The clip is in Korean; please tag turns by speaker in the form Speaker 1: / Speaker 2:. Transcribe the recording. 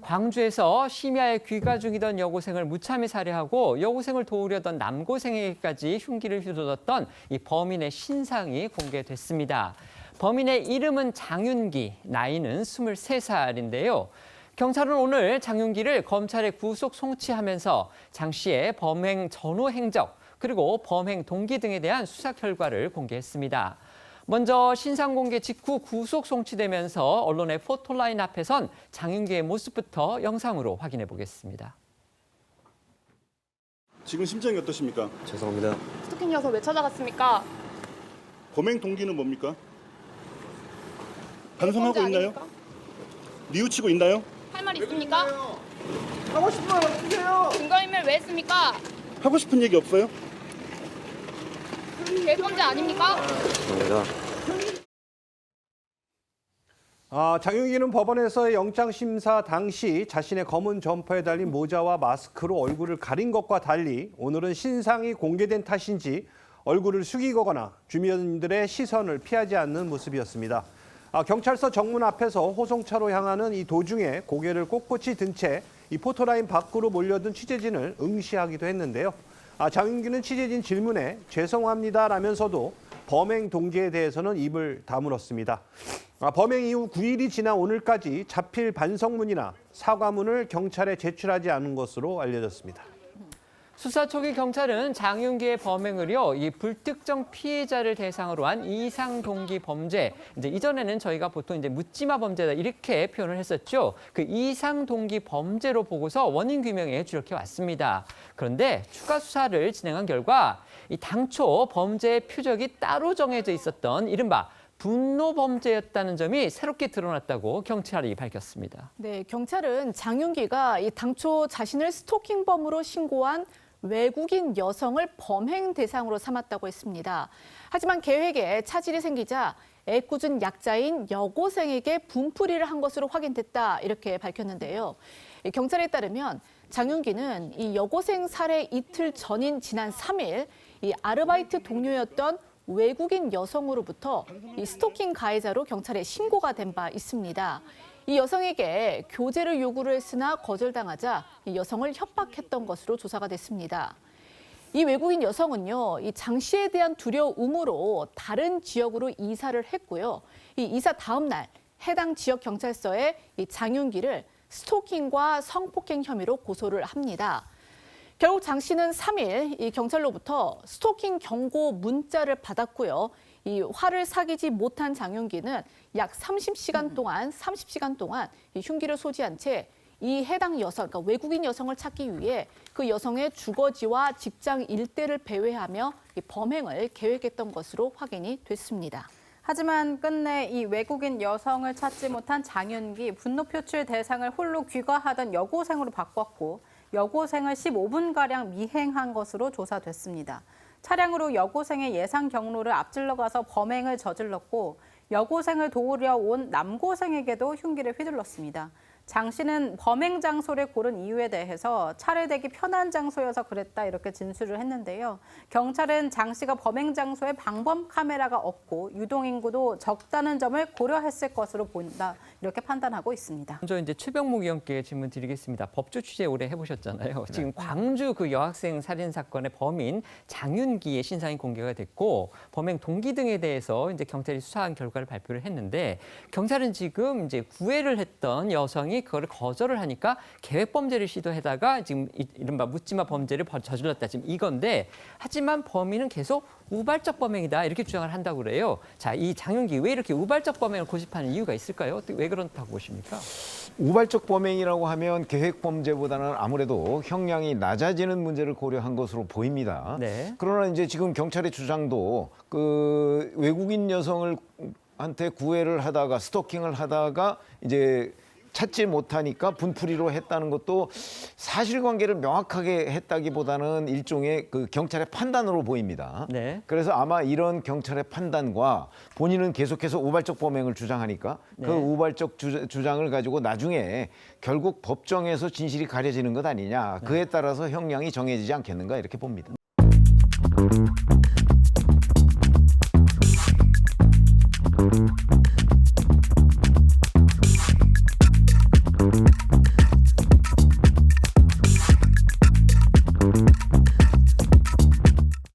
Speaker 1: 광주에서 심야에 귀가 중이던 여고생을 무참히 살해하고 여고생을 도우려던 남고생에게까지 흉기를 휘둘렀던 이 범인의 신상이 공개됐습니다. 범인의 이름은 장윤기, 나이는 23살인데요. 경찰은 오늘 장윤기를 공찰에 구속 송치하면서 장 씨의 범행 전후 행적 그리고 범행 동기 등에 대한 수사 결과를 공개했습니다. 먼저 신상 공개 직후 구속 송치되면서 언론의 포토라인 앞에선 장윤기의 모습부터 영상으로 확인해 보겠습니다.
Speaker 2: 지금 심정이 어떠십니까?
Speaker 3: 죄송합니다.
Speaker 4: 스토킹이어서 왜 찾아갔습니까?
Speaker 2: 범행 동기는 뭡니까? 반성하고 있나요?
Speaker 4: 아닙니까?
Speaker 2: 뉘우치고 있나요?
Speaker 4: 할 말 있습니까?
Speaker 3: 하고 싶은 말 없으세요?
Speaker 4: 증거인멸 왜 했습니까?
Speaker 2: 하고 싶은 얘기 없어요?
Speaker 4: 계획범죄 아닙니까?
Speaker 3: 죄송합니다.
Speaker 5: 장윤기는 법원에서의 영장심사 당시 자신의 검은 점퍼에 달린 모자와 마스크로 얼굴을 가린 것과 달리 오늘은 신상이 공개된 탓인지 얼굴을 숙이거나 주민들의 시선을 피하지 않는 모습이었습니다. 경찰서 정문 앞에서 호송차로 향하는 이 도중에 고개를 꼿꼿이 든 채 이 포토라인 밖으로 몰려든 취재진을 응시하기도 했는데요. 장윤기는 취재진 질문에 죄송합니다라면서도 범행 동기에 대해서는 입을 다물었습니다. 범행 이후 9일이 지난 오늘까지 자필 반성문이나 사과문을 경찰에 제출하지 않은 것으로 알려졌습니다.
Speaker 1: 수사 초기 경찰은 장윤기의 범행을요, 이 불특정 피해자를 대상으로 한 이상 동기 범죄, 이전에는 저희가 보통 묻지마 범죄다 이렇게 표현을 했었죠. 그 이상 동기 범죄로 보고서 원인 규명에 주력해 왔습니다. 그런데 추가 수사를 진행한 결과 이 당초 범죄의 표적이 따로 정해져 있었던 이른바 분노 범죄였다는 점이 새롭게 드러났다고 경찰이 밝혔습니다.
Speaker 6: 네, 경찰은 장윤기가 이 당초 자신을 스토킹범으로 신고한 외국인 여성을 범행 대상으로 삼았다고 했습니다. 하지만 계획에 차질이 생기자 애꿎은 약자인 여고생에게 분풀이를 한 것으로 확인됐다 이렇게 밝혔는데요. 경찰에 따르면 장윤기는 이 여고생 살해 이틀 전인 지난 3일 이 아르바이트 동료였던 외국인 여성으로부터 이 스토킹 가해자로 경찰에 신고가 된 바 있습니다. 이 여성에게 교제를 요구를 했으나 거절당하자 이 여성을 협박했던 것으로 조사가 됐습니다. 이 외국인 여성은요, 이 장 씨에 대한 두려움으로 다른 지역으로 이사를 했고요. 이 이사 다음 날 해당 지역 경찰서에 이 장윤기를 스토킹과 성폭행 혐의로 고소를 합니다. 결국 장 씨는 3일 이 경찰로부터 스토킹 경고 문자를 받았고요. 이 화를 사귀지 못한 장윤기는 약 30시간 동안 이 흉기를 소지한 채 이 해당 여성, 그러니까 외국인 여성을 찾기 위해 그 여성의 주거지와 직장 일대를 배회하며 이 범행을 계획했던 것으로 확인이 됐습니다.
Speaker 7: 하지만 끝내 이 외국인 여성을 찾지 못한 장윤기 분노 표출 대상을 홀로 귀가하던 여고생으로 바꿨고 여고생을 15분가량 미행한 것으로 조사됐습니다. 차량으로 여고생의 예상 경로를 앞질러 가서 범행을 저질렀고 여고생을 도우려 온 남고생에게도 흉기를 휘둘렀습니다. 장 씨는 범행 장소를 고른 이유에 대해서 차례되기 편한 장소여서 그랬다 이렇게 진술을 했는데요. 경찰은 장 씨가 범행 장소에 방범 카메라가 없고 유동인구도 적다는 점을 고려했을 것으로 보인다 이렇게 판단하고 있습니다.
Speaker 1: 먼저 최병묵 의원께 질문 드리겠습니다. 법조 취재 오래 해보셨잖아요. 지금 광주 그 여학생 살인 사건의 범인 장윤기의 신상이 공개가 됐고 범행 동기 등에 대해서 경찰이 수사한 결과를 발표를 했는데 경찰은 지금 구애를 했던 여성이 그거를 거절을 하니까 계획 범죄를 시도하다가 지금 이른바 묻지마 범죄를 저질렀다 지금 이건데 하지만 범인은 계속 우발적 범행이다 이렇게 주장을 한다고 그래요. 자, 이 장윤기 왜 이렇게 우발적 범행을 고집하는 이유가 있을까요? 왜 그렇다고 보십니까?
Speaker 8: 우발적 범행이라고 하면 계획 범죄보다는 아무래도 형량이 낮아지는 문제를 고려한 것으로 보입니다.
Speaker 1: 네.
Speaker 8: 그러나 이제 지금 경찰의 주장도 그 외국인 여성을 한테 구애를 하다가 스토킹을 하다가 이제 찾지 못하니까 분풀이로 했다는 것도 사실관계를 명확하게 했다기보다는 일종의 그 경찰의 판단으로 보입니다.
Speaker 1: 네.
Speaker 8: 그래서 아마 이런 경찰의 판단과 본인은 계속해서 우발적 범행을 주장하니까
Speaker 1: 네.
Speaker 8: 그 우발적 주장을 가지고 나중에 결국 법정에서 진실이 가려지는 것 아니냐. 그에 따라서 형량이 정해지지 않겠는가 이렇게 봅니다.